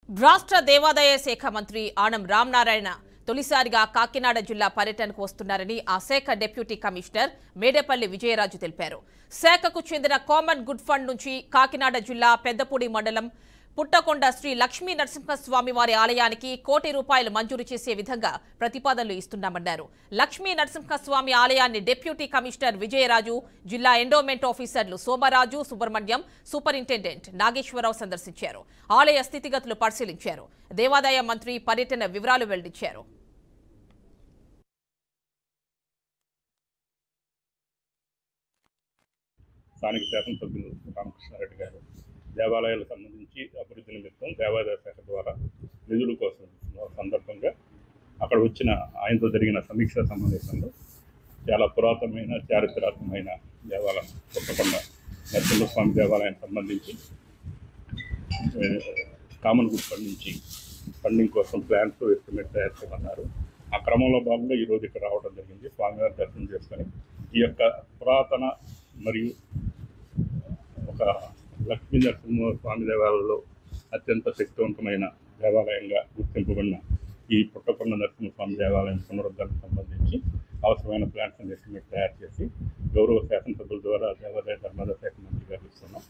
రాష్ట్ర దేవాదాయ శాఖ మంత్రి ఆనం రామనారాయణ తొలిసారిగా కాకినాడ జిల్లా పర్యటనకు వస్తున్నారని ఆ శాఖ డిప్యూటీ కమిషనర్ మేడేపల్లి విజయరాజు తెలిపారు. శాఖకు చెందిన కామన్ గుడ్ ఫండ్ నుంచి కాకినాడ జిల్లా పెద్దపూడి మండలం పుట్టకొండ శ్రీ లక్ష్మీ నరసింహస్వామి వారి ఆలయానికి ₹1 కోటి మంజూరు చేసే విధంగా ప్రతిపాదనలు ఇస్తున్నామన్నారు. లక్ష్మీ నరసింహస్వామి ఆలయాన్ని డిప్యూటీ కమిషనర్ విజయరాజు, జిల్లా ఎండోమెంట్ ఆఫీసర్లు సోమరాజు, సుబ్రహ్మణ్యం, సూపరింటెండెంట్ నాగేశ్వరరావు సందర్శించారు. ఆలయ స్థితిగతులు పరిశీలించారు. దేవాదాయ మంత్రి పర్యటన వివరాలు వెల్లడించారు. స్థానిక శాసనసభ్యులు రామకృష్ణారెడ్డి గారు దేవాలయాలకు సంబంధించి అభివృద్ధి నిమిత్తం దేవాదాయ శాఖ ద్వారా నిధుల కోసం సందర్భంగా అక్కడ వచ్చిన ఆయనతో జరిగిన సమీక్షా సమావేశంలో చాలా పురాతనమైన చారిత్రాత్మకమైన దేవాలయం పుట్టకొండ నరసింహస్వామి దేవాలయానికి సంబంధించి కామన్ గుడ్ ఫండ్ నుంచి ఫండింగ్ కోసం ప్లాన్స్ ఎస్టిమేట్ తయారు చేయమన్నారు. ఆ క్రమంలో భాగంగా ఈరోజు ఇక్కడ రావడం జరిగింది. స్వామివారి దర్శనం చేసుకొని ఈ యొక్క పురాతన మరియు ఒక లక్ష్మీ నరసింహ స్వామి దేవాలయంలో అత్యంత శక్తివంతమైన దేవాలయంగా గుర్తింపబడిన ఈ పుట్టకొండ నరసింహస్వామి దేవాలయం పునరుద్ధరణకు సంబంధించి అవసరమైన ప్లాన్స్ అండ్ ఎస్టిమేట్ తయారు చేసి గౌరవ శాసనసభ్యుల ద్వారా దేవాదాయ ధర్మాదాయ శాఖ మంత్రి గారు ఇస్తున్నాం.